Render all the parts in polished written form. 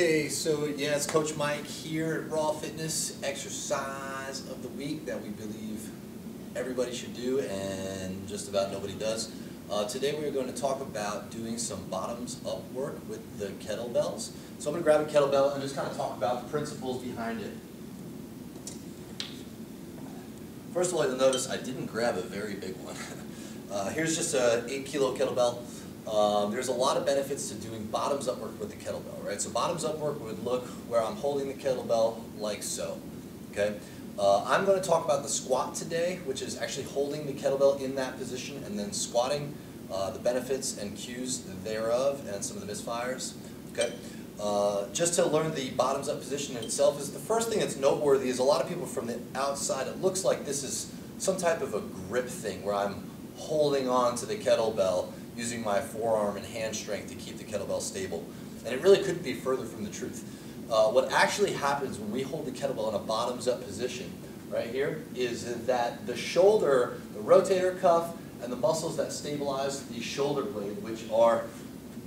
Okay, so yeah, it's Coach Mike here at Raw Fitness. Exercise of the week that we believe everybody should do and just about nobody does. Today we're going to talk about doing some bottoms up work with the kettlebells. So I'm going to grab a kettlebell and just kind of talk about the principles behind it. First of all, you'll notice I didn't grab a very big one. Here's just a 8-kilo kettlebell. There's a lot of benefits to doing bottoms up work with the kettlebell, right? So bottoms up work would look where I'm holding the kettlebell like so, okay? I'm going to talk about the squat today, which is actually holding the kettlebell in that position and then squatting, the benefits and cues thereof and some of the misfires, okay? Just to learn the bottoms up position in itself is the first thing that's noteworthy is a lot of people from the outside, it looks like this is some type of a grip thing where I'm holding on to the kettlebell using my forearm and hand strength to keep the kettlebell stable. And it really couldn't be further from the truth. What actually happens when we hold the kettlebell in a bottoms up position, right here, is that the shoulder, the rotator cuff, and the muscles that stabilize the shoulder blade, which are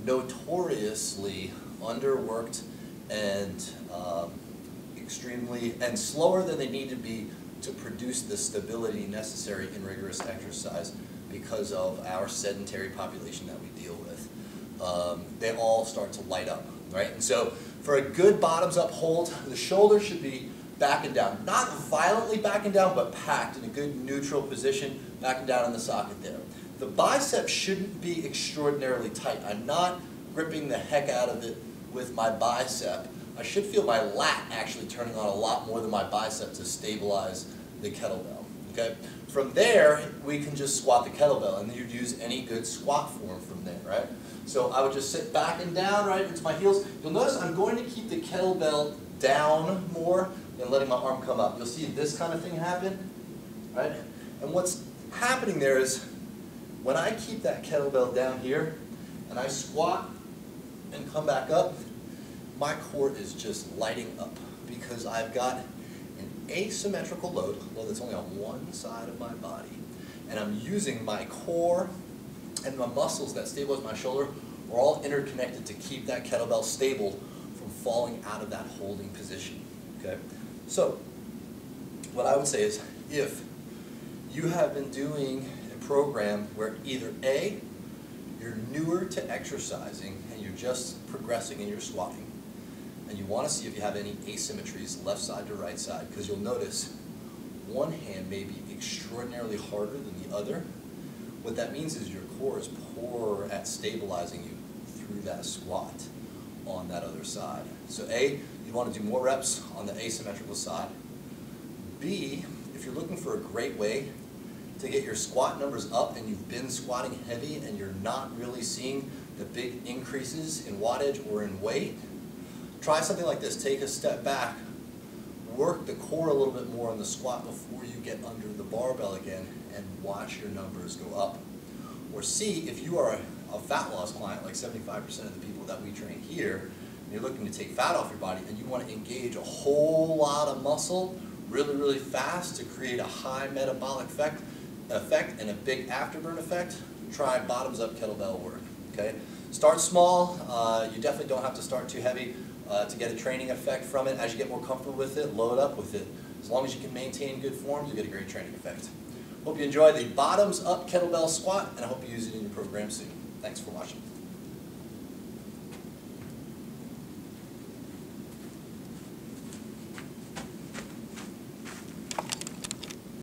notoriously underworked and extremely, and slower than they need to be to produce the stability necessary in rigorous exercise, because of our sedentary population that we deal with. They all start to light up, right? And so for a good bottoms up hold, the shoulder should be back and down. Not violently back and down, but packed in a good neutral position, back and down in the socket there. The bicep shouldn't be extraordinarily tight. I'm not gripping the heck out of it with my bicep. I should feel my lat actually turning on a lot more than my bicep to stabilize the kettlebell, okay? From there, we can just squat the kettlebell, and you'd use any good squat form from there, right? So I would just sit back and down, right, into my heels. You'll notice I'm going to keep the kettlebell down more than letting my arm come up. You'll see this kind of thing happen, right? And what's happening there is when I keep that kettlebell down here, and I squat and come back up, my core is just lighting up because I've got an asymmetrical load that's only on one side of my body, and I'm using my core and my muscles that stabilize my shoulder are all interconnected to keep that kettlebell stable from falling out of that holding position, okay? So what I would say is if you have been doing a program where either A, you're newer to exercising and you're just progressing in your squatting, and you want to see if you have any asymmetries left side to right side, because you'll notice one hand may be extraordinarily harder than the other. What that means is your core is poor at stabilizing you through that squat on that other side. So A, you want to do more reps on the asymmetrical side. B, if you're looking for a great way to get your squat numbers up and you've been squatting heavy and you're not really seeing the big increases in wattage or in weight, try something like this. Take a step back, work the core a little bit more on the squat before you get under the barbell again, and watch your numbers go up. Or C, if you are a fat loss client, like 75% of the people that we train here, and you're looking to take fat off your body and you want to engage a whole lot of muscle really, really fast to create a high metabolic effect and a big afterburn effect, try bottoms up kettlebell work, okay? Start small. You definitely don't have to start too heavy. To get a training effect from it. As you get more comfortable with it, load up with it. As long as you can maintain good form, you'll get a great training effect. Hope you enjoy the bottoms up kettlebell squat, and I hope you use it in your program soon. Thanks for watching.